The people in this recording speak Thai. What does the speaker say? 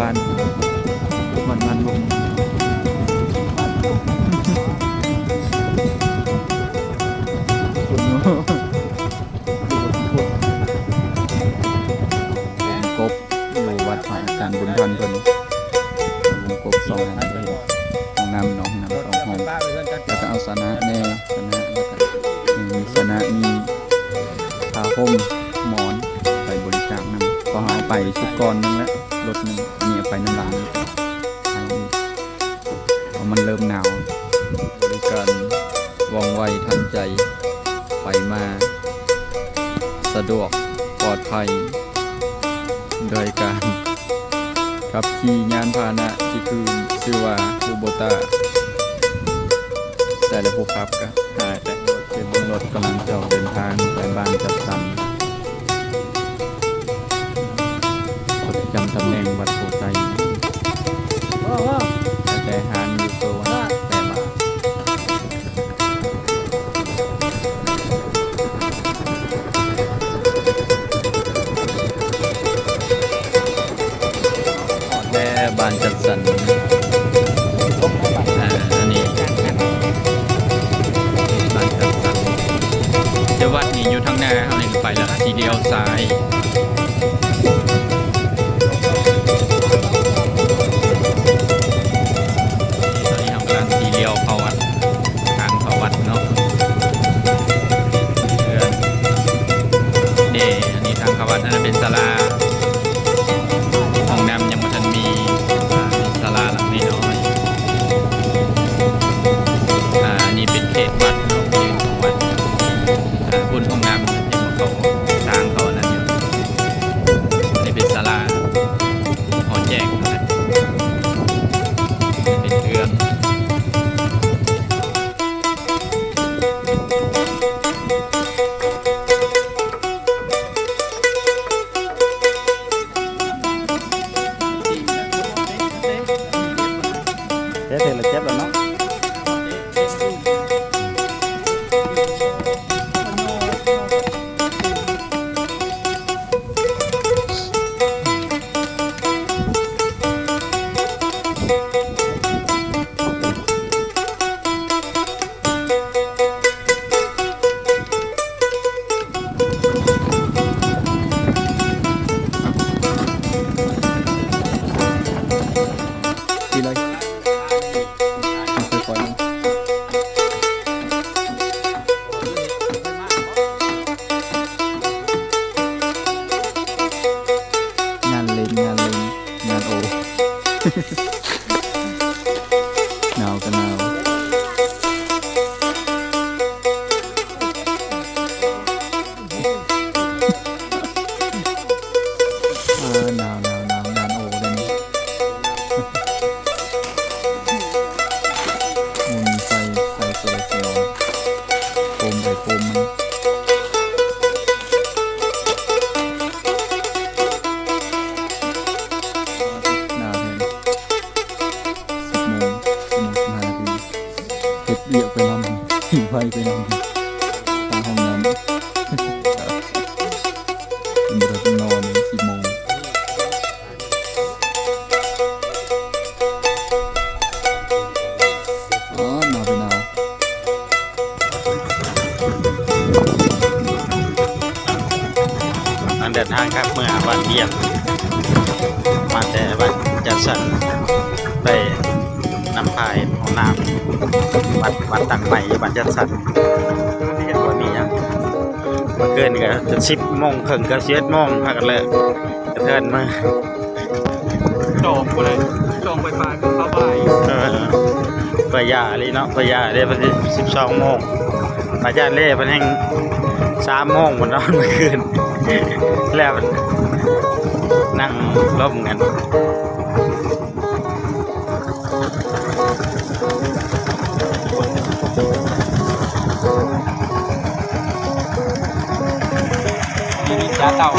บ้านมันลุงกบอยู่วัดพระอาจารย์บุญทันเพิ่นกบ2 ห้องน้ำ2 ห้องแล้วก็เอาสนะแน่สนะแล้วก็มีสนะมีผ้าห่มหมอนไปบริจาคนำก็เอาไปชุดก่อนนึงแล้วรถนึงอันนี้เอาไปน้ำหลังเพราะมันเริ่มหนาวบริการว่องไวทันใจไปมาสะดวกปลอดภัยโดยการขับขี่ยานพาหนะที่คือชื่อว่าคูโบต้าแต่ละผู้ขับก็หายแต่เสียงรถกำลังจะเดินทางไปบ้านจัดสรรประจำตำแหน่งวัดโพไซแต่หานอยู่ตัวแต่มาแต่บ้านจัดสรรอันนี้บ้านจัดสรรเจ้าวัดนี่อยู่ทางหน้าเอาเลยไปแล้วทีเดียวซ้ายเข้าวัดทางเข้าวัดเนาะอันนี้ทางเข้าวัดนั่นเป็นศาลาห้องน้ำยังไม่ทันมีศาลาหลังนี้น้อยอันนี้เป็นเขตวัดยืนของวัดบนห้องน้ำยังเขาสร้างเขานั่นอยู่อันนี้เป็นศาลาหอแจ้งนะเป็นเรือนthế là chép là nó đi đây ngàn ồ nào cái nào nào ngàn ồ đây mình xay sôi xèo côm đầy côm điệuไปนำหิ่งไฟไปนำตาห้องน้ำเป็นเวลาต้องนอนเลย10 โมงหนาวไปหนาวอันเดินทางครับเมื่อวันเดียวมาแต่วันจัดสรรไปน้ำพายของน้ำวัดตังใหม่บ้านจัดสรรเรียกว่ามีอย่างเมื่อเกินก็จะ10 โมงครึ่งก็11 โมงพักกันเลยกระเทินมาจองไปเลยจองไฟฟ้าก็เข้าไปปยาเลยเนาะปยาเลยพัน12 โมงมาจานเล่พันแห่ง3 โมงบนนอนเมื่อคืนแล้วนั่งร่มกันจ้าเต่า